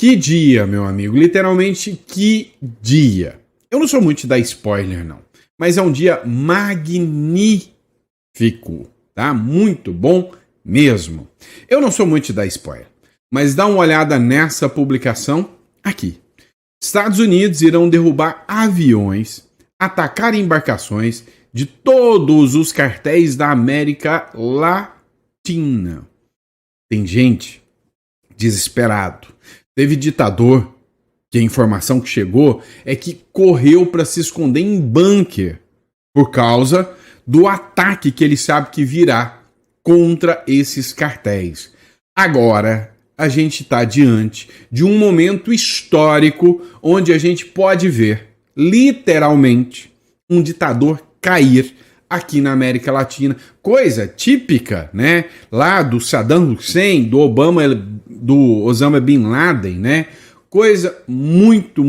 Que dia, meu amigo, literalmente que dia. Eu não sou muito de dar spoiler, não, mas é um dia magnífico, tá? Muito bom mesmo. Eu não sou muito de dar spoiler, mas dá uma olhada nessa publicação aqui. Estados Unidos irão derrubar aviões, atacar embarcações de todos os cartéis da América Latina. Tem gente desesperado. Teve ditador que a informação que chegou é que correu para se esconder em bunker por causa do ataque que ele sabe que virá contra esses cartéis. Agora, a gente está diante de um momento histórico onde a gente pode ver, literalmente, um ditador cair aqui na América Latina. Coisa típica, né? Lá do Saddam Hussein, do Osama Bin Laden, né? Coisa muito,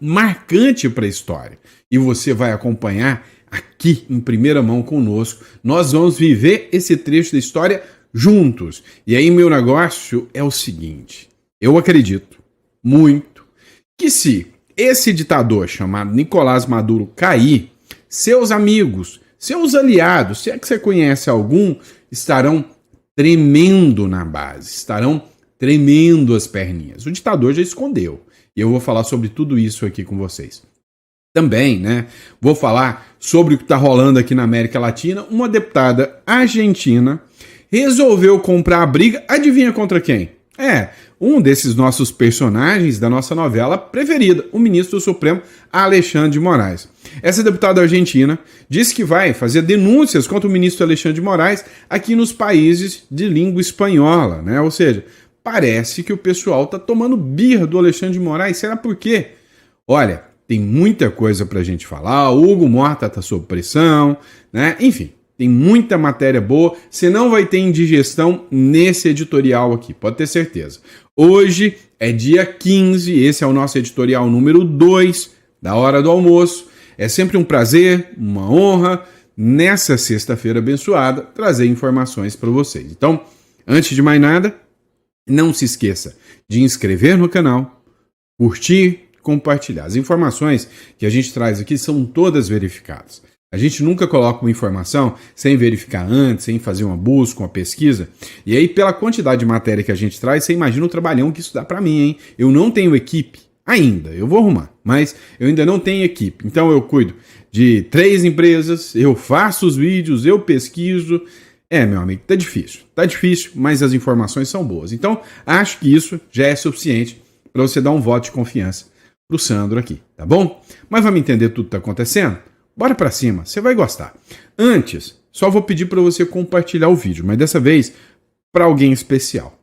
marcante para a história. E você vai acompanhar aqui em primeira mão conosco. Nós vamos viver esse trecho da história juntos. E aí meu negócio é o seguinte. Eu acredito muito que se esse ditador chamado Nicolás Maduro cair, seus amigos, seus aliados, se é que você conhece algum, estarão tremendo na base, estarão tremendo as perninhas. O ditador já escondeu. E eu vou falar sobre tudo isso aqui com vocês. Também, né? Vou falar sobre o que está rolando aqui na América Latina. Uma deputada argentina resolveu comprar a briga. Adivinha contra quem? Um desses nossos personagens da nossa novela preferida, o ministro do Supremo, Alexandre de Moraes. Essa deputada argentina disse que vai fazer denúncias contra o ministro Alexandre de Moraes aqui nos países de língua espanhola, né? Ou seja, parece que o pessoal tá tomando birra do Alexandre de Moraes. Será por quê? Olha, tem muita coisa pra gente falar. O Hugo Morta tá sob pressão, né? Enfim, tem muita matéria boa. Você não vai ter indigestão nesse editorial aqui, pode ter certeza. Hoje é dia 15, esse é o nosso editorial número 2 da Hora do Almoço. É sempre um prazer, uma honra, nessa sexta-feira abençoada, trazer informações para vocês. Então, antes de mais nada, não se esqueça de inscrever no canal, curtir, compartilhar. As informações que a gente traz aqui são todas verificadas. A gente nunca coloca uma informação sem verificar antes, sem fazer uma busca, uma pesquisa. E aí, pela quantidade de matéria que a gente traz, você imagina o trabalhão que isso dá para mim, hein? Eu não tenho equipe ainda, eu vou arrumar, mas eu ainda não tenho equipe. Então eu cuido de 3 empresas, eu faço os vídeos, eu pesquiso. Meu amigo, tá difícil, mas as informações são boas. Então, acho que isso já é suficiente para você dar um voto de confiança pro Sandro aqui, tá bom? Mas vamos entender tudo que tá acontecendo? Bora pra cima, você vai gostar. Antes, só vou pedir para você compartilhar o vídeo, mas dessa vez para alguém especial.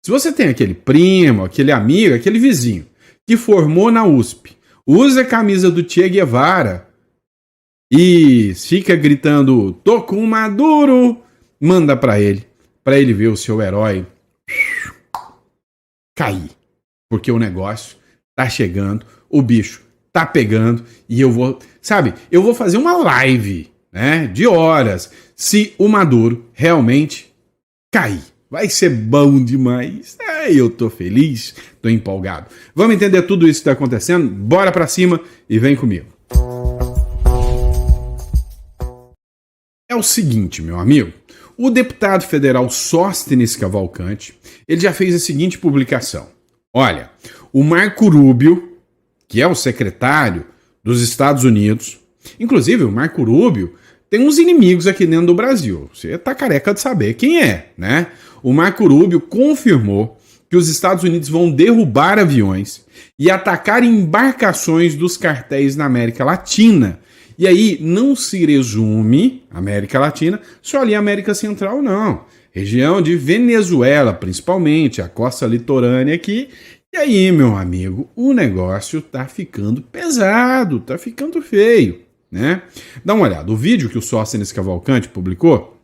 Se você tem aquele primo, aquele amigo, aquele vizinho que formou na USP, usa a camisa do Che Guevara e fica gritando, tô com Maduro, manda para ele ver o seu herói cair. Porque o negócio tá chegando, o bicho tá pegando e eu vou fazer uma live, né, de horas, se o Maduro realmente cair. Vai ser bom demais. Eu tô feliz, tô empolgado. Vamos entender tudo isso que tá acontecendo? Bora pra cima e vem comigo. É o seguinte, meu amigo. O deputado federal Sóstenes Cavalcante, ele já fez a seguinte publicação. Olha, o Marco Rubio, que é o secretário dos Estados Unidos, inclusive o Marco Rubio tem uns inimigos aqui dentro do Brasil. Você tá careca de saber quem é, né? O Marco Rubio confirmou que os Estados Unidos vão derrubar aviões e atacar embarcações dos cartéis na América Latina. E aí não se resume América Latina só ali América Central, não. Região de Venezuela, principalmente, a costa litorânea aqui. E aí, meu amigo, o negócio tá ficando pesado, tá ficando feio, né? Dá uma olhada, o vídeo que o Sóstenes Cavalcante publicou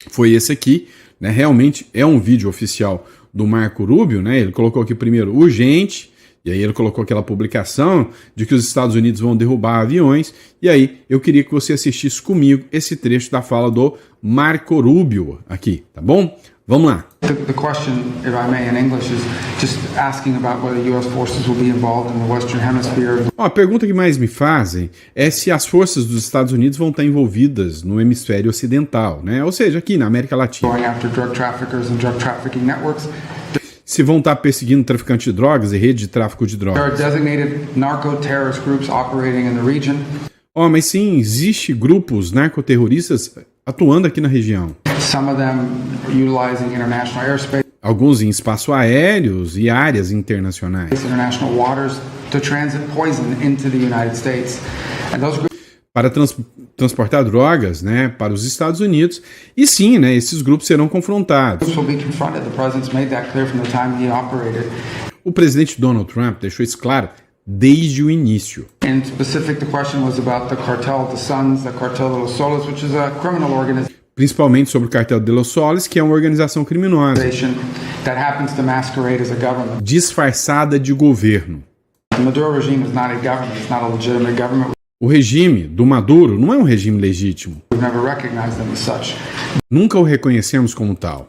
foi esse aqui, né? Realmente é um vídeo oficial do Marco Rubio, né? Ele colocou aqui primeiro urgente, e aí ele colocou aquela publicação de que os Estados Unidos vão derrubar aviões, e aí eu queria que você assistisse comigo esse trecho da fala do Marco Rubio aqui, tá bom? Vamos lá. The question, if I may, in English, is just asking about whether U.S. forces will be involved in the Western Hemisphere. A pergunta que mais me fazem é se as forças dos Estados Unidos vão estar envolvidas no hemisfério ocidental, né? Ou seja, aqui na América Latina. Going after drug traffickers and drug trafficking networks. Se vão estar perseguindo traficantes de drogas e rede de tráfico de drogas. There are designated narco-terrorist groups operating in the region. Mas sim, existe grupos narcoterroristas atuando aqui na região. Some of them utilizing international airspace. Alguns em espaço aéreos e áreas internacionais. International waters to transit poison into the United States. And those groups para transportar drogas, né, para os Estados Unidos. E sim, né, esses grupos serão confrontados. O presidente Donald Trump deixou isso claro desde o início. Principalmente sobre o Cartel de Los Soles, que é uma organização criminosa disfarçada de governo. O regime do Maduro não é um regime legítimo. Nunca o reconhecemos como tal.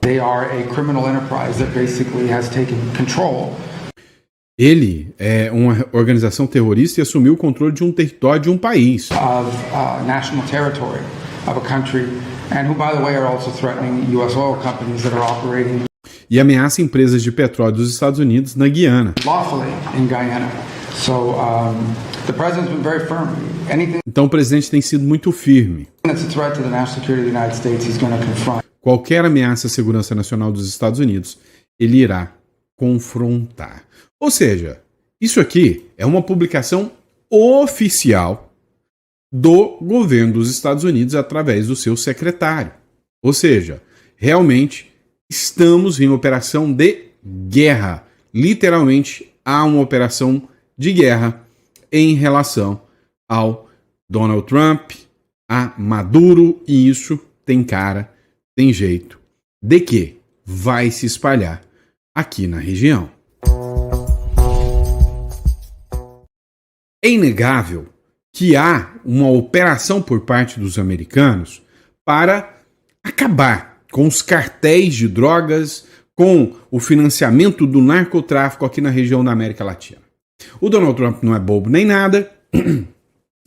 Ele é uma organização terrorista e assumiu o controle de um território de um país. E ameaça empresas de petróleo dos Estados Unidos na Guiana. Então o presidente tem sido muito firme. Qualquer ameaça à segurança nacional dos Estados Unidos, ele irá confrontar. Ou seja, isso aqui é uma publicação oficial do governo dos Estados Unidos através do seu secretário. Ou seja, realmente estamos em operação de guerra. Literalmente, há uma operação de guerra em relação ao Donald Trump, a Maduro, e isso tem cara, tem jeito, de que vai se espalhar aqui na região. É inegável que há uma operação por parte dos americanos para acabar com os cartéis de drogas, com o financiamento do narcotráfico aqui na região da América Latina. O Donald Trump não é bobo nem nada,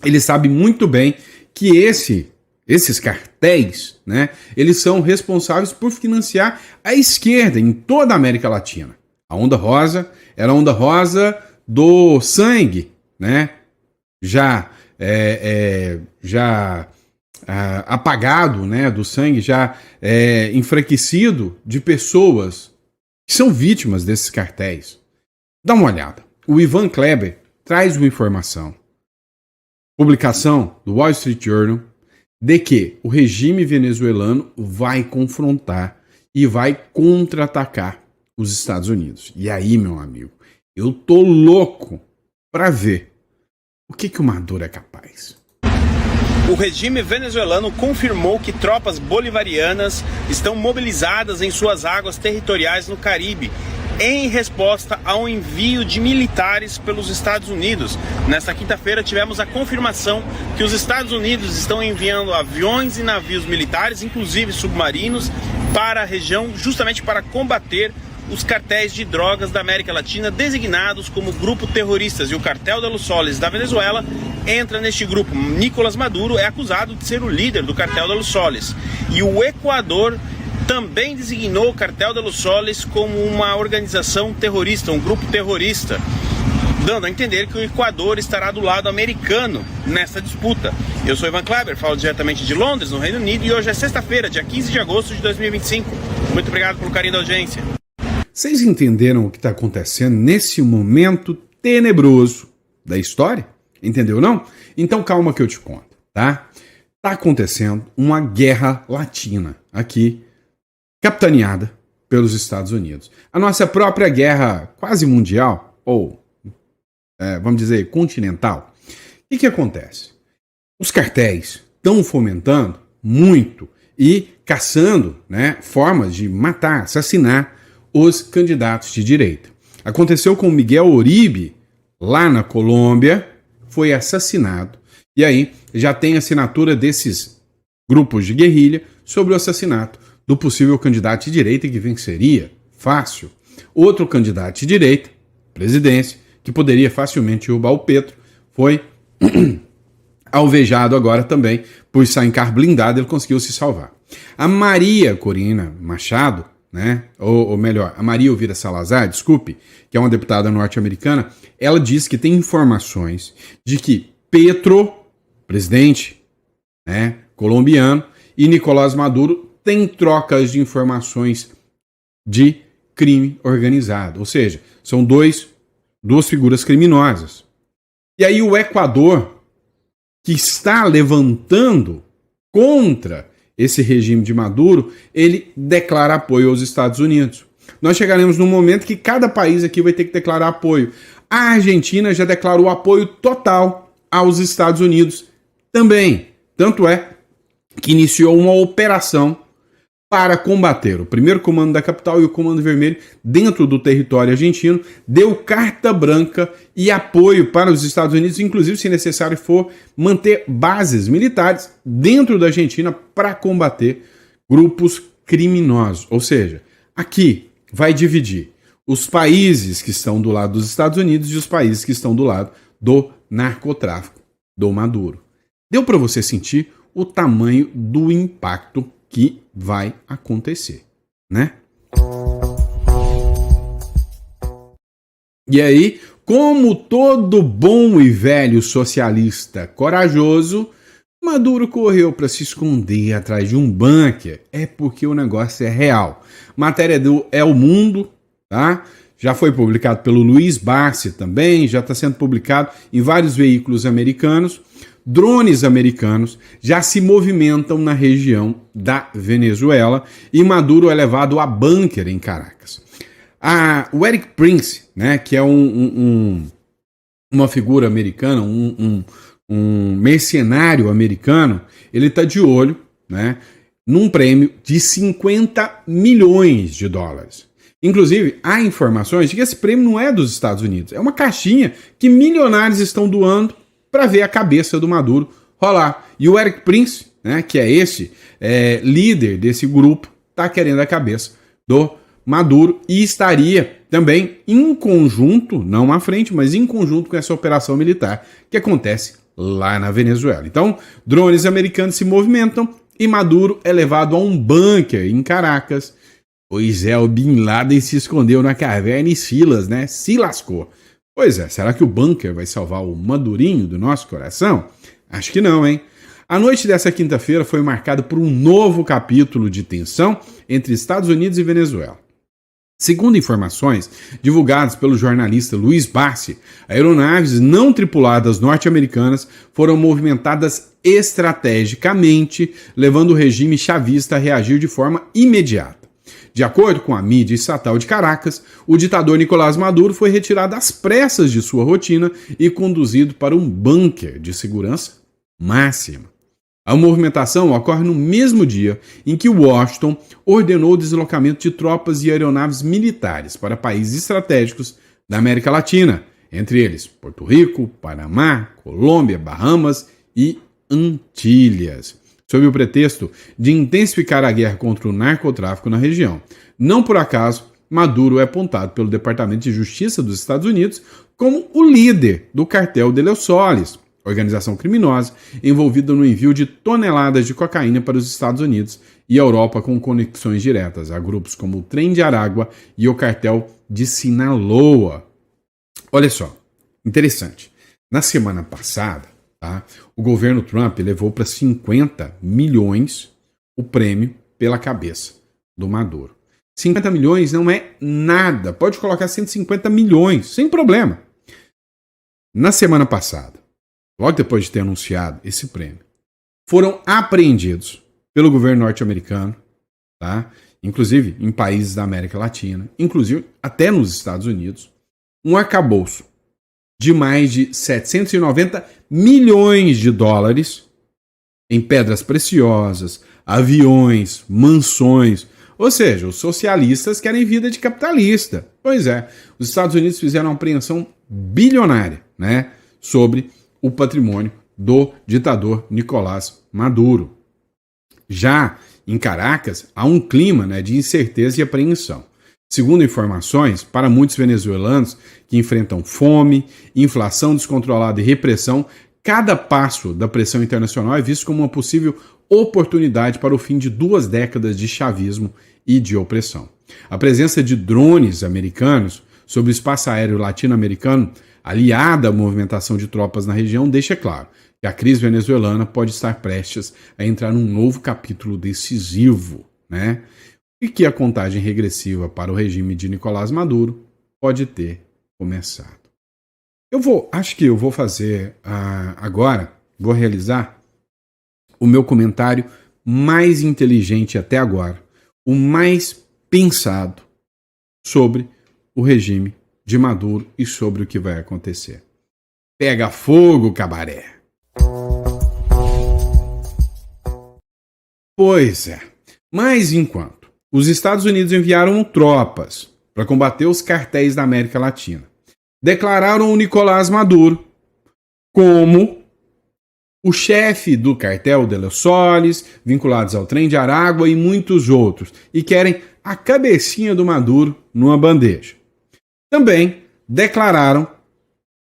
ele sabe muito bem que esses cartéis, né, eles são responsáveis por financiar a esquerda em toda a América Latina. A onda rosa era a onda rosa do sangue, né, já apagado, né, do sangue já enfraquecido de pessoas que são vítimas desses cartéis. Dá uma olhada. O Ivan Kleber traz uma informação, publicação do Wall Street Journal, de que o regime venezuelano vai confrontar e vai contra-atacar os Estados Unidos. E aí, meu amigo, eu tô louco para ver o que o Maduro é capaz. O regime venezuelano confirmou que tropas bolivarianas estão mobilizadas em suas águas territoriais no Caribe, em resposta ao envio de militares pelos Estados Unidos. Nesta quinta-feira tivemos a confirmação que os Estados Unidos estão enviando aviões e navios militares, inclusive submarinos, para a região justamente para combater os cartéis de drogas da América Latina designados como grupo terroristas. E o Cartel de Los Soles da Venezuela entra neste grupo. Nicolás Maduro é acusado de ser o líder do Cartel de Los Soles. E o Equador também designou o Cartel de Los Soles como uma organização terrorista, um grupo terrorista, dando a entender que o Equador estará do lado americano nessa disputa. Eu sou Ivan Kleber, falo diretamente de Londres, no Reino Unido, e hoje é sexta-feira, dia 15 de agosto de 2025. Muito obrigado pelo carinho da audiência. Vocês entenderam o que está acontecendo nesse momento tenebroso da história? Entendeu, não? Então calma que eu te conto, tá? Está acontecendo uma guerra latina aqui, capitaneada pelos Estados Unidos. A nossa própria guerra quase mundial, ou vamos dizer continental. O que acontece? Os cartéis estão fomentando muito e caçando, né, formas de matar, assassinar os candidatos de direita. Aconteceu com Miguel Uribe, lá na Colômbia, foi assassinado. E aí já tem assinatura desses grupos de guerrilha sobre o assassinato do possível candidato de direita que venceria, fácil. Outro candidato de direita, presidência, que poderia facilmente derrubar o Petro, foi alvejado agora também por estar em carro blindado, ele conseguiu se salvar. A Maria Corina Machado, né, ou melhor, a Maria Elvira Salazar, desculpe, que é uma deputada norte-americana, ela diz que tem informações de que Petro, presidente, né, colombiano, e Nicolás Maduro têm trocas de informações de crime organizado, ou seja, são duas figuras criminosas. E aí o Equador, que está levantando contra esse regime de Maduro, ele declara apoio aos Estados Unidos. Nós chegaremos num momento que cada país aqui vai ter que declarar apoio. A Argentina já declarou apoio total aos Estados Unidos também. Tanto é que iniciou uma operação para combater o primeiro comando da capital e o comando vermelho dentro do território argentino, deu carta branca e apoio para os Estados Unidos, inclusive, se necessário for, manter bases militares dentro da Argentina para combater grupos criminosos. Ou seja, aqui vai dividir os países que estão do lado dos Estados Unidos e os países que estão do lado do narcotráfico, do Maduro. Deu para você sentir o tamanho do impacto que vai acontecer, né? E aí, como todo bom e velho socialista corajoso, Maduro correu para se esconder atrás de um bunker. É porque o negócio é real. Matéria do É o Mundo, tá? Já foi publicado pelo Luiz Barsi também, já está sendo publicado em vários veículos americanos. Drones americanos já se movimentam na região da Venezuela e Maduro é levado a bunker em Caracas. O Erik Prince, né, que é uma figura americana, um mercenário americano, ele está de olho, né, num prêmio de 50 milhões de dólares. Inclusive, há informações de que esse prêmio não é dos Estados Unidos, é uma caixinha que milionários estão doando para ver a cabeça do Maduro rolar. E o Erik Prince, né, que é esse líder desse grupo, está querendo a cabeça do Maduro e estaria também em conjunto, não à frente, mas em conjunto com essa operação militar que acontece lá na Venezuela. Então, drones americanos se movimentam e Maduro é levado a um bunker em Caracas. Pois é, o Bin Laden se escondeu na caverna e Silas, né? Se lascou. Pois é, será que o bunker vai salvar o Madurinho do nosso coração? Acho que não, hein? A noite dessa quinta-feira foi marcada por um novo capítulo de tensão entre Estados Unidos e Venezuela. Segundo informações divulgadas pelo jornalista Luiz Barsi, aeronaves não tripuladas norte-americanas foram movimentadas estrategicamente, levando o regime chavista a reagir de forma imediata. De acordo com a mídia estatal de Caracas, o ditador Nicolás Maduro foi retirado às pressas de sua rotina e conduzido para um bunker de segurança máxima. A movimentação ocorre no mesmo dia em que Washington ordenou o deslocamento de tropas e aeronaves militares para países estratégicos da América Latina, entre eles Porto Rico, Panamá, Colômbia, Bahamas e Antilhas, sob o pretexto de intensificar a guerra contra o narcotráfico na região. Não por acaso, Maduro é apontado pelo Departamento de Justiça dos Estados Unidos como o líder do cartel de Los Soles, organização criminosa envolvida no envio de toneladas de cocaína para os Estados Unidos e a Europa com conexões diretas a grupos como o Trem de Aragua e o cartel de Sinaloa. Olha só, interessante. Na semana passada, tá, o governo Trump levou para 50 milhões o prêmio pela cabeça do Maduro. 50 milhões não é nada. Pode colocar 150 milhões, sem problema. Na semana passada, logo depois de ter anunciado esse prêmio, foram apreendidos pelo governo norte-americano, tá? Inclusive em países da América Latina, inclusive até nos Estados Unidos, um arcabouço de mais de 790 milhões de dólares em pedras preciosas, aviões, mansões. Ou seja, os socialistas querem vida de capitalista. Pois é, os Estados Unidos fizeram uma apreensão bilionária, né, sobre o patrimônio do ditador Nicolás Maduro. Já Em Caracas, há um clima, né, de incerteza e apreensão. Segundo informações, para muitos venezuelanos que enfrentam fome, inflação descontrolada e repressão, cada passo da pressão internacional é visto como uma possível oportunidade para o fim de 2 décadas de chavismo e de opressão. A presença de drones americanos sobre o espaço aéreo latino-americano, aliada à movimentação de tropas na região, deixa claro que a crise venezuelana pode estar prestes a entrar num novo capítulo decisivo, né? E que a contagem regressiva para o regime de Nicolás Maduro pode ter começado. Acho que eu vou fazer agora, vou realizar o meu comentário mais inteligente até agora, o mais pensado sobre o regime de Maduro e sobre o que vai acontecer. Pega fogo, cabaré! Pois é, mas enquanto os Estados Unidos enviaram tropas para combater os cartéis da América Latina, declararam o Nicolás Maduro como o chefe do cartel de Los Soles, vinculados ao Trem de Aragua e muitos outros, e querem a cabecinha do Maduro numa bandeja. Também declararam,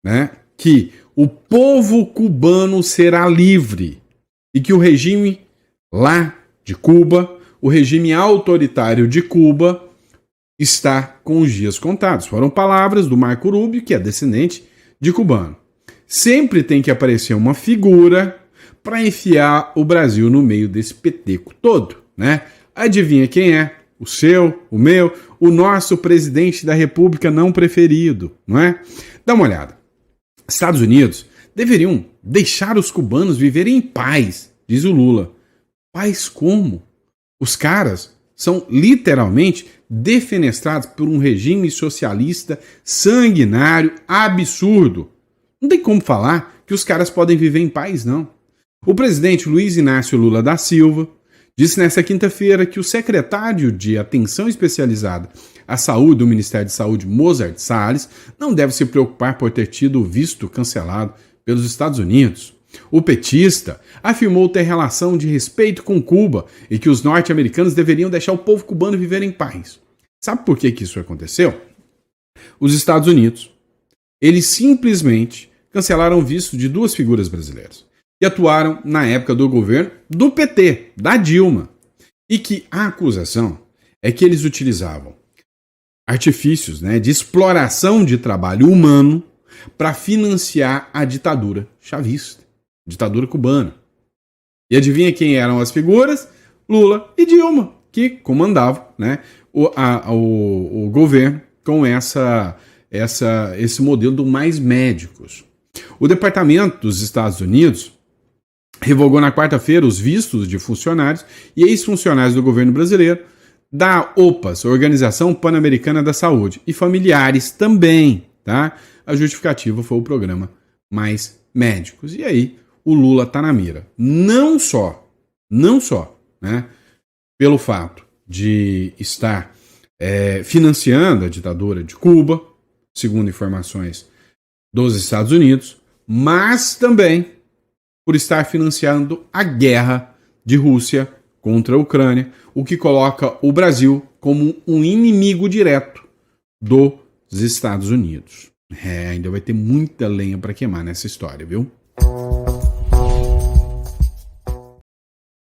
né, que o povo cubano será livre e que o regime lá de Cuba, o regime autoritário de Cuba, está com os dias contados. Foram palavras do Marco Rubio, que é descendente de cubano. Sempre tem que aparecer uma figura para enfiar o Brasil no meio desse peteco todo, né? Adivinha quem é? O seu, o meu, o nosso presidente da República não preferido, não é? Dá uma olhada. Estados Unidos deveriam deixar os cubanos viverem em paz, diz o Lula. Paz como? Os caras são literalmente defenestrados por um regime socialista sanguinário, absurdo. Não tem como falar que os caras podem viver em paz, não. O presidente Luiz Inácio Lula da Silva disse nesta quinta-feira que o secretário de Atenção Especializada à Saúde do Ministério de Saúde, Mozart Salles, não deve se preocupar por ter tido o visto cancelado pelos Estados Unidos. O petista afirmou ter relação de respeito com Cuba e que os norte-americanos deveriam deixar o povo cubano viver em paz. Sabe por que isso aconteceu? Os Estados Unidos, eles simplesmente cancelaram o visto de 2 figuras brasileiras que atuaram na época do governo do PT, da Dilma, e que a acusação é que eles utilizavam artifícios, né, de exploração de trabalho humano para financiar a ditadura chavista, ditadura cubana. E adivinha quem eram as figuras? Lula e Dilma, que comandavam, né, o governo com esse modelo do mais médicos. O Departamento dos Estados Unidos revogou na quarta-feira os vistos de funcionários e ex-funcionários do governo brasileiro, da OPAS, Organização Pan-Americana da Saúde, e familiares também, tá? A justificativa foi o programa Mais Médicos. E aí o Lula tá na mira. Não só, né, pelo fato de estar financiando a ditadura de Cuba, segundo informações dos Estados Unidos, mas também por estar financiando a guerra de Rússia contra a Ucrânia, o que coloca o Brasil como um inimigo direto dos Estados Unidos. Ainda vai ter muita lenha para queimar nessa história, viu?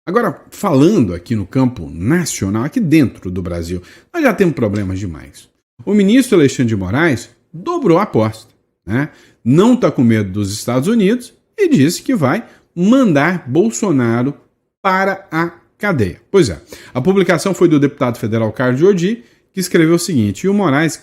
Agora, falando aqui no campo nacional, aqui dentro do Brasil, nós já temos problemas demais. O ministro Alexandre de Moraes dobrou a aposta, né? Não está com medo dos Estados Unidos e disse que vai mandar Bolsonaro para a cadeia. Pois é, a publicação foi do deputado federal Carlos Jordi, que escreveu o seguinte: e o Moraes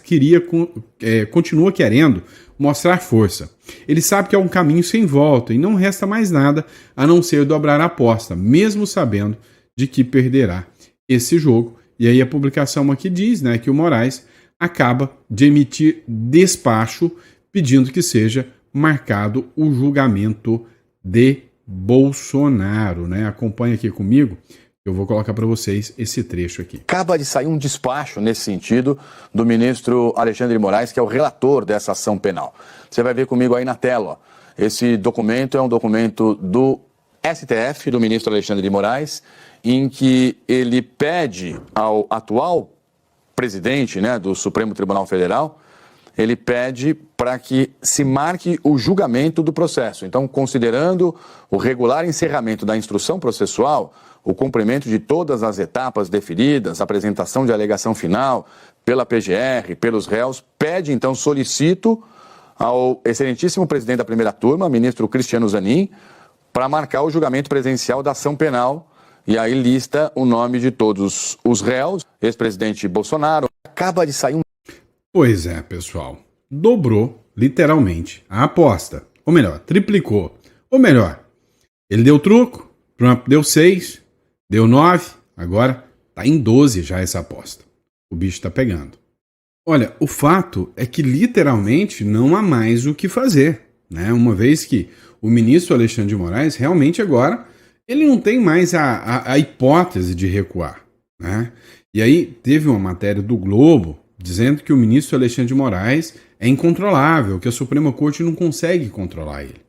continua querendo mostrar força. Ele sabe que é um caminho sem volta e não resta mais nada a não ser dobrar a aposta, mesmo sabendo de que perderá esse jogo. E aí a publicação aqui diz, né, que o Moraes acaba de emitir despacho pedindo que seja marcado o julgamento de Bolsonaro, né? Acompanhe aqui comigo, eu vou colocar para vocês esse trecho aqui. Acaba de sair um despacho nesse sentido do ministro Alexandre de Moraes, que é o relator dessa ação penal. Você vai ver comigo aí na tela, ó. Esse documento é um documento do STF, do ministro Alexandre de Moraes, em que ele pede ao atual presidente, né, do Supremo Tribunal Federal, ele pede para que se marque o julgamento do processo. Então, considerando o regular encerramento da instrução processual, o cumprimento de todas as etapas definidas, apresentação de alegação final pela PGR, pelos réus, pede, então, solicito ao excelentíssimo presidente da primeira turma, ministro Cristiano Zanin, para marcar o julgamento presencial da ação penal, e aí lista o nome de todos os réus. Ex-presidente Bolsonaro acaba de sair um... Pois é, pessoal. Dobrou, literalmente, a aposta. Ou melhor, triplicou. Ou melhor, ele deu truco, Trump deu 6, deu 9, agora tá em 12 já essa aposta. O bicho tá pegando. Olha, o fato é que literalmente não há mais o que fazer, né? Uma vez que o ministro Alexandre de Moraes realmente agora ele não tem mais a hipótese de recuar, né? E aí teve uma matéria do Globo dizendo que o ministro Alexandre de Moraes é incontrolável, que a Suprema Corte não consegue controlar ele.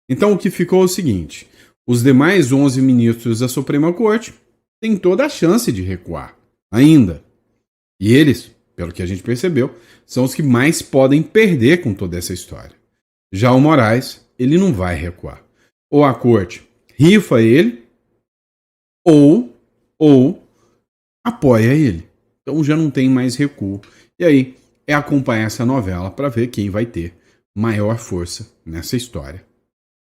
Então o que ficou é o seguinte, os demais 11 ministros da Suprema Corte têm toda a chance de recuar, ainda. E eles, pelo que a gente percebeu, são os que mais podem perder com toda essa história. Já o Moraes, ele não vai recuar. Ou a Corte rifa ele, ou apoia ele. Então já não tem mais recuo. E aí é acompanhar essa novela para ver quem vai ter maior força nessa história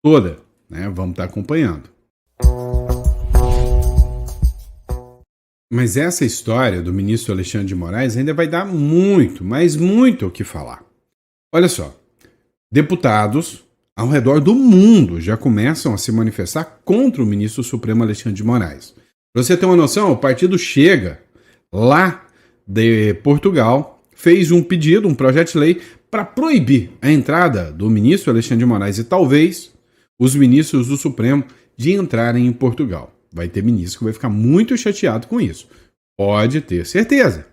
toda, né? Vamos estar acompanhando. Mas essa história do ministro Alexandre de Moraes ainda vai dar muito, mas muito o que falar. Olha só, deputados ao redor do mundo já começam a se manifestar contra o ministro Supremo Alexandre de Moraes. Para você ter uma noção, o partido Chega, lá de Portugal, fez um pedido, um projeto de lei, para proibir a entrada do ministro Alexandre de Moraes e talvez os ministros do Supremo de entrarem em Portugal. Vai ter ministro que vai ficar muito chateado com isso. Pode ter certeza.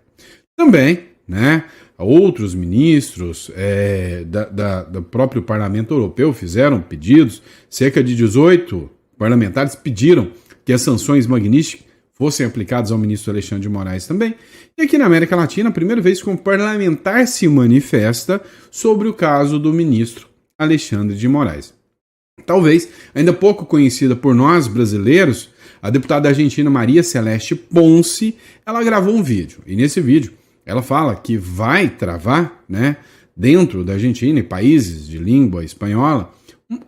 Também, né? Outros ministros do próprio Parlamento Europeu fizeram pedidos, cerca de 18 parlamentares pediram que as sanções Magnitsky fossem aplicadas ao ministro Alexandre de Moraes também. E aqui na América Latina, a primeira vez que um parlamentar se manifesta sobre o caso do ministro Alexandre de Moraes. Talvez, ainda pouco conhecida por nós brasileiros, a deputada argentina Maria Celeste Ponce, ela gravou um vídeo. E nesse vídeo, ela fala que vai travar, né, dentro da Argentina e países de língua espanhola,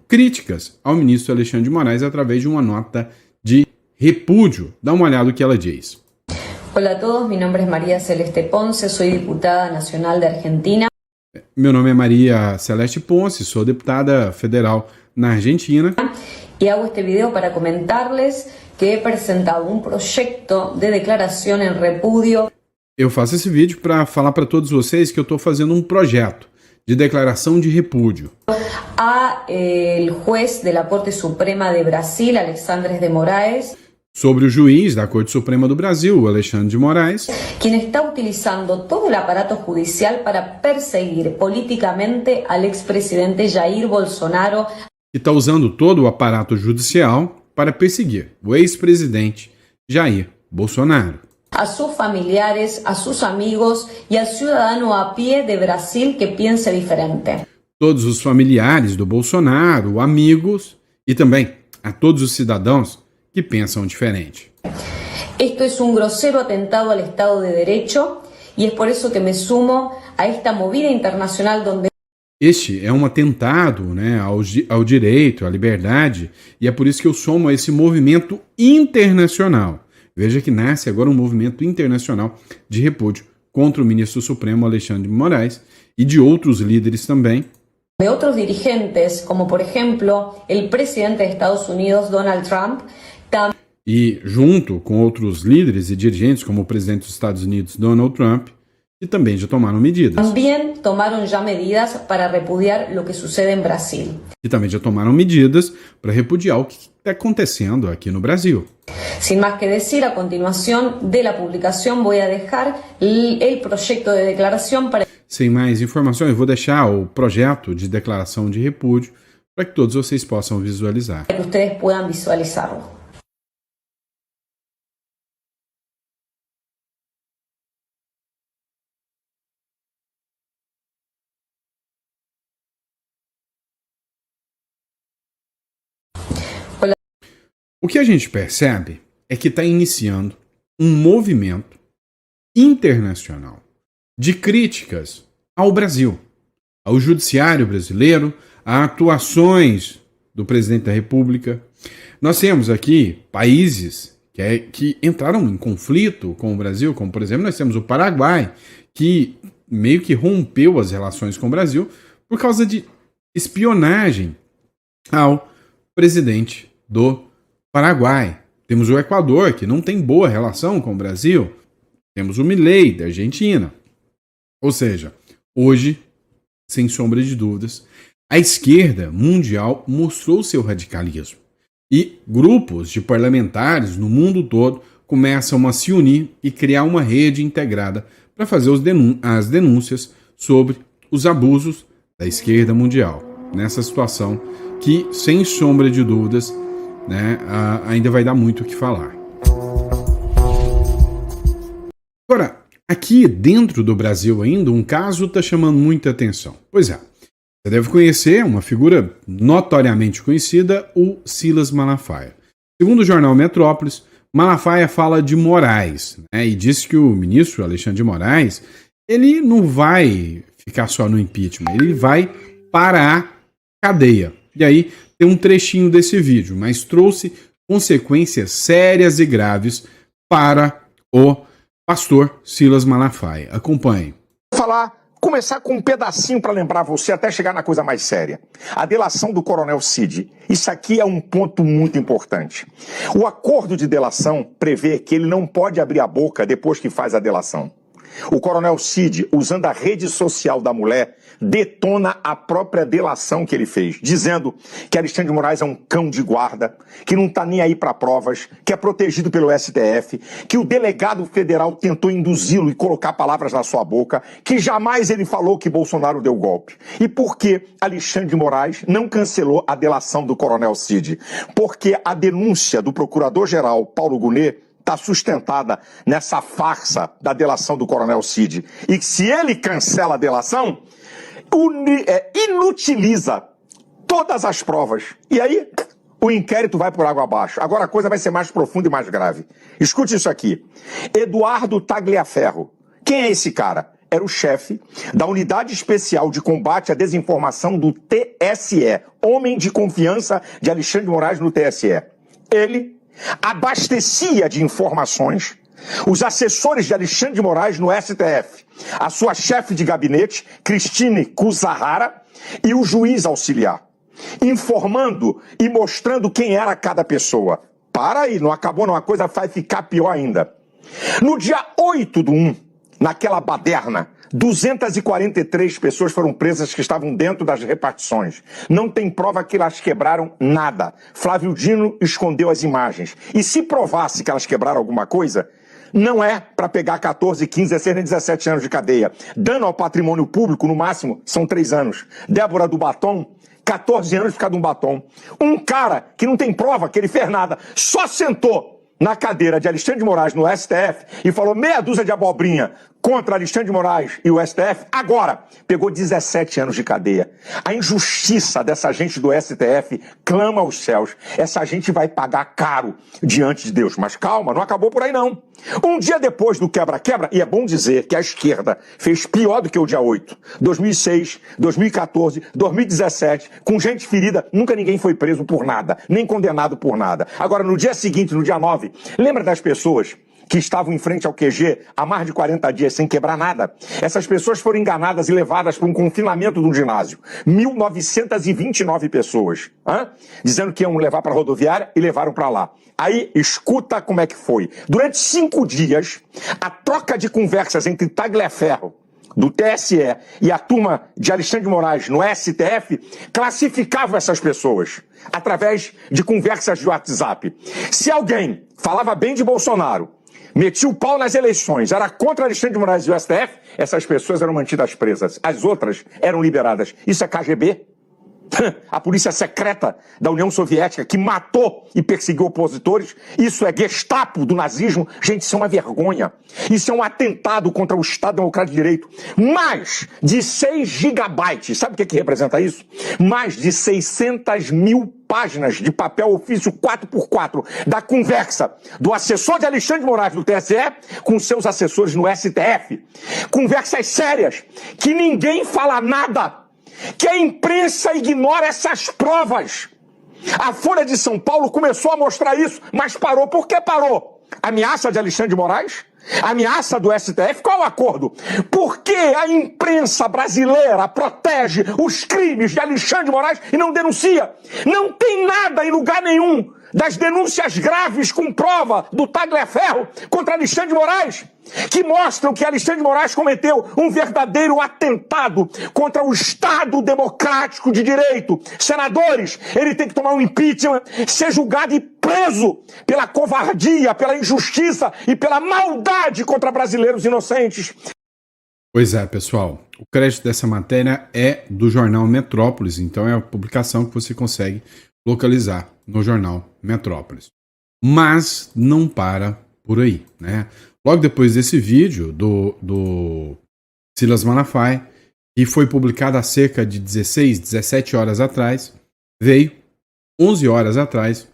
críticas ao ministro Alexandre de Moraes através de uma nota de repúdio. Dá uma olhada no que ela diz. Hola a todos, mi nombre es María Celeste Ponce, soy diputada nacional de Argentina. Meu nome é Maria Celeste Ponce, sou deputada federal na Argentina. Y hago este video para comentarles que he presentado un proyecto de declaración en repudio. Eu faço esse vídeo para falar para todos vocês que eu estou fazendo um projeto de declaração de repúdio A el juez de la Corte Suprema de Brasil, Alexandre de Moraes, sobre o juiz da Corte Suprema do Brasil, o Alexandre de Moraes, quien está utilizando todo el aparato judicial para perseguir políticamente al expresidente Jair Bolsonaro. que está usando todo o aparato judicial para perseguir o ex-presidente Jair Bolsonaro, A sus familiares, a sus amigos y al ciudadano a pie de Brasil que piense diferente. todos os familiares do Bolsonaro, amigos e também a todos os cidadãos que pensam diferente. Esto es un grosero atentado al Estado de Derecho y es por eso que me sumo a esta movida internacional donde Este é um atentado, né, ao direito, à liberdade, e é por isso que eu somo a esse movimento internacional. Veja que nasce agora um movimento internacional de repúdio contra o ministro Supremo Alexandre de Moraes e de outros líderes também. de otros dirigentes, como por ejemplo el presidente de Estados Unidos, Donald Trump, E junto com outros líderes e dirigentes, como o presidente dos Estados Unidos, Donald Trump, que também já tomaram medidas. también tomaron ya medidas para repudiar lo que sucede en Brasil. Que também já tomaram medidas para repudiar o que está acontecendo aqui no Brasil. Sin más que decir, a continuación de la publicación voy a dejar el proyecto de declaración para Sem mais informações, eu vou deixar o projeto de declaração de repúdio para que todos vocês possam visualizar. que ustedes puedan visualizarlo. O que a gente percebe é que está iniciando um movimento internacional de críticas ao Brasil, ao judiciário brasileiro, a atuações do presidente da República. Nós temos aqui países que entraram em conflito com o Brasil, como por exemplo nós temos o Paraguai, que meio que rompeu as relações com o Brasil por causa de espionagem ao presidente do Paraguai. Temos o Equador, que não tem boa relação com o Brasil. Temos o Milei, da Argentina. Ou seja, hoje, sem sombra de dúvidas, a esquerda mundial mostrou seu radicalismo. E grupos de parlamentares no mundo todo começam a se unir e criar uma rede integrada para fazer as denúncias sobre os abusos da esquerda mundial. Nessa situação que, sem sombra de dúvidas, né, ainda vai dar muito o que falar. Agora, aqui dentro do Brasil ainda, um caso está chamando muita atenção. Pois é, você deve conhecer uma figura notoriamente conhecida, o Silas Malafaia. Segundo o jornal Metrópolis, Malafaia fala de Moraes, né, e diz que o ministro Alexandre de Moraes, ele não vai ficar só no impeachment, ele vai para a cadeia. E aí tem um trechinho desse vídeo, mas trouxe consequências sérias e graves para o pastor Silas Malafaia. Acompanhe. Começar com um pedacinho para lembrar você até chegar na coisa mais séria. A delação do Coronel Cid. Isso aqui é um ponto muito importante. O acordo de delação prevê que ele não pode abrir a boca depois que faz a delação. O Coronel Cid, usando a rede social da mulher, detona a própria delação que ele fez, dizendo que Alexandre de Moraes é um cão de guarda, que não está nem aí para provas, que é protegido pelo STF, que o delegado federal tentou induzi-lo e colocar palavras na sua boca, que jamais ele falou que Bolsonaro deu golpe. E por que Alexandre de Moraes não cancelou a delação do Coronel Cid? Porque a denúncia do procurador-geral Paulo Gonet está sustentada nessa farsa da delação do Coronel Cid. E se ele cancela a delação, inutiliza todas as provas. E aí, o inquérito vai por água abaixo. Agora a coisa vai ser mais profunda e mais grave. Escute isso aqui. Eduardo Tagliaferro. Quem é esse cara? Era o chefe da Unidade Especial de Combate à Desinformação do TSE. Homem de confiança de Alexandre de Moraes no TSE. Ele abastecia de informações os assessores de Alexandre de Moraes no STF, a sua chefe de gabinete, Cristine Kuzahara, e o juiz auxiliar, informando e mostrando quem era cada pessoa. Para aí, não acabou não, a coisa vai ficar pior ainda. No dia 8/1, naquela baderna, 243 pessoas foram presas que estavam dentro das repartições. Não tem prova que elas quebraram nada. Flávio Dino escondeu as imagens. E se provasse que elas quebraram alguma coisa, não é para pegar 14, 15, 16, nem 17 anos de cadeia. Dano ao patrimônio público, no máximo, são 3 anos. Débora do Batom, 14 anos por causa de um batom. Um cara que não tem prova que ele fez nada, só sentou na cadeira de Alexandre de Moraes no STF e falou meia dúzia de abobrinha contra Alexandre de Moraes e o STF, agora pegou 17 anos de cadeia. A injustiça dessa gente do STF clama aos céus. Essa gente vai pagar caro diante de Deus. Mas calma, não acabou por aí não. Um dia depois do quebra-quebra, e é bom dizer que a esquerda fez pior do que o dia 8. 2006, 2014, 2017, com gente ferida, nunca ninguém foi preso por nada, nem condenado por nada. Agora, no dia seguinte, no dia 9, lembra das pessoas que estavam em frente ao QG há mais de 40 dias sem quebrar nada? Essas pessoas foram enganadas e levadas para um confinamento de um ginásio. 1.929 pessoas. Dizendo que iam levar para a rodoviária e levaram para lá. Aí, escuta como é que foi. Durante 5 dias, a troca de conversas entre Tagliaferro, do TSE, e a turma de Alexandre de Moraes no STF classificavam essas pessoas através de conversas de WhatsApp. Se alguém falava bem de Bolsonaro, metia o pau nas eleições, era contra Alexandre de Moraes e o STF, essas pessoas eram mantidas presas. As outras eram liberadas. Isso é KGB? a polícia secreta da União Soviética que matou e perseguiu opositores. Isso é Gestapo do nazismo. Gente, isso é uma vergonha. Isso é um atentado contra o Estado Democrático de Direito. Mais de 6 gigabytes. Sabe o que representa isso? Mais de 600 mil páginas de papel ofício 4x4 da conversa do assessor de Alexandre de Moraes do TSE com seus assessores no STF. Conversas sérias, que ninguém fala nada, que a imprensa ignora essas provas. A Folha de São Paulo começou a mostrar isso, mas parou. Por que parou? Ameaça de Alexandre de Moraes? Ameaça do STF? Qual o acordo? Por que a imprensa brasileira protege os crimes de Alexandre de Moraes e não denuncia? Não tem nada em lugar nenhum das denúncias graves com prova do Tagliaferro contra Alexandre de Moraes, que mostram que Alexandre de Moraes cometeu um verdadeiro atentado contra o Estado Democrático de Direito. Senadores, ele tem que tomar um impeachment, ser julgado e preso pela covardia, pela injustiça e pela maldade contra brasileiros inocentes. Pois é, pessoal. O crédito dessa matéria é do jornal Metrópolis, então é a publicação que você consegue localizar no jornal Metrópolis. Mas não para por aí, né? Logo depois desse vídeo do Silas Malafaia, que foi publicado há cerca de 16, 17 horas atrás, veio, 11 horas atrás,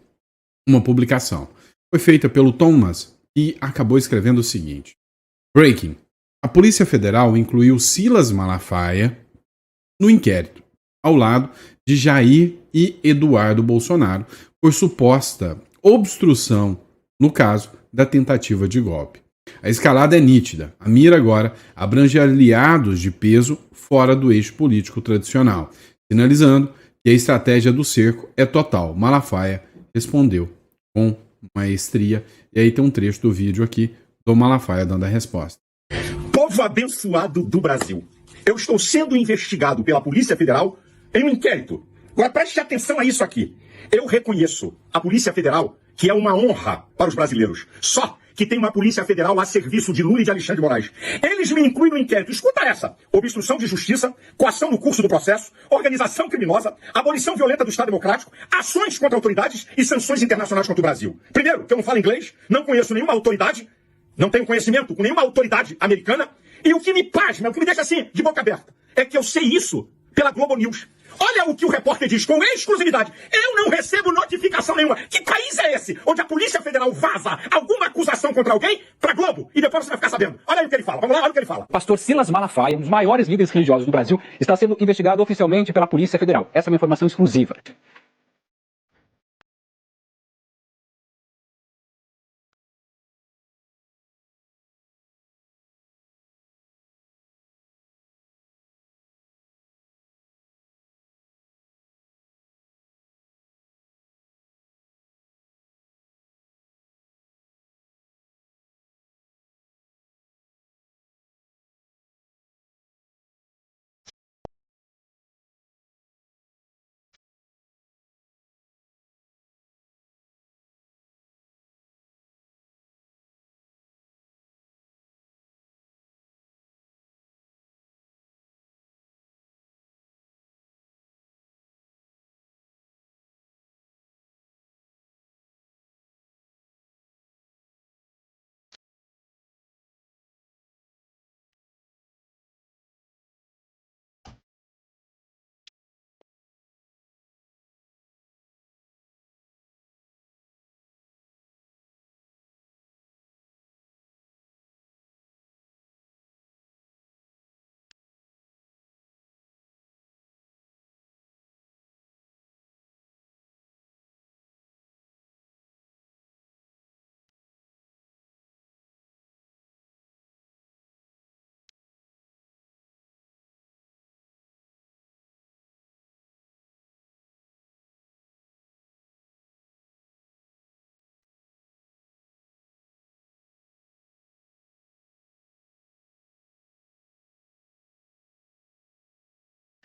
uma publicação. Foi feita pelo Thomas e acabou escrevendo o seguinte: Breaking. A Polícia Federal incluiu Silas Malafaia no inquérito, ao lado de Jair e Eduardo Bolsonaro, por suposta obstrução no caso da tentativa de golpe. A escalada é nítida. A mira agora abrange aliados de peso fora do eixo político tradicional, sinalizando que a estratégia do cerco é total. Malafaia respondeu com maestria. E aí tem um trecho do vídeo aqui do Malafaia dando a resposta. Povo abençoado do Brasil, eu estou sendo investigado pela Polícia Federal em um inquérito. Agora preste atenção a isso aqui. Eu reconheço a Polícia Federal, que é uma honra para os brasileiros. Só que tem uma Polícia Federal a serviço de Lula e de Alexandre de Moraes. Eles me incluem no inquérito. Escuta essa: obstrução de justiça, coação no curso do processo, organização criminosa, abolição violenta do Estado Democrático, ações contra autoridades e sanções internacionais contra o Brasil. Primeiro, que eu não falo inglês, não conheço nenhuma autoridade, não tenho conhecimento com nenhuma autoridade americana, e o que me pasma, o que me deixa assim, de boca aberta, é que eu sei isso pela Globo News. Olha o que o repórter diz com exclusividade. Eu não recebo notificação nenhuma. Que país é esse? Onde a Polícia Federal vaza alguma acusação contra alguém pra Globo e depois você vai ficar sabendo. Olha aí o que ele fala. Vamos lá, olha o que ele fala. Pastor Silas Malafaia, um dos maiores líderes religiosos do Brasil, está sendo investigado oficialmente pela Polícia Federal. Essa é uma informação exclusiva.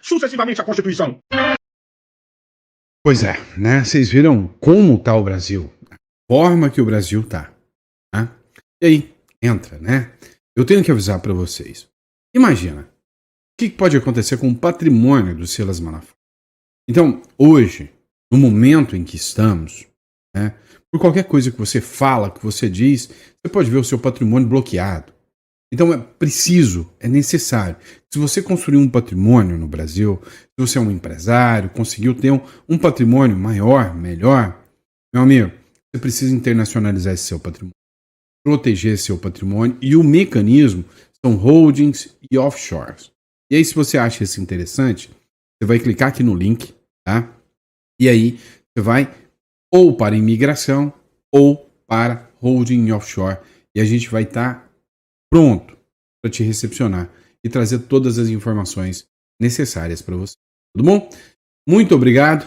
Sucessivamente a Constituição. Pois é, né? Vocês viram como tá o Brasil? A forma que o Brasil tá. Né? E aí, entra, né? Eu tenho que avisar para vocês. Imagina, o que pode acontecer com o patrimônio do Silas Malafaia? Então, hoje, no momento em que estamos, né, por qualquer coisa que você fala, que você diz, você pode ver o seu patrimônio bloqueado. Então é preciso, é necessário. Se você construir um patrimônio no Brasil, se você é um empresário, conseguiu ter um patrimônio maior, melhor, meu amigo, você precisa internacionalizar esse seu patrimônio, proteger esse seu patrimônio, e o mecanismo são holdings e offshores. E aí, se você acha isso interessante, você vai clicar aqui no link, tá? E aí você vai ou para imigração ou para holding e offshore, e a gente vai estar pronto para te recepcionar e trazer todas as informações necessárias para você. Tudo bom? Muito obrigado.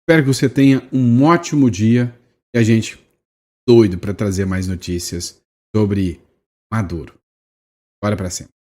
Espero que você tenha um ótimo dia e a gente doido para trazer mais notícias sobre Maduro. Bora para cima.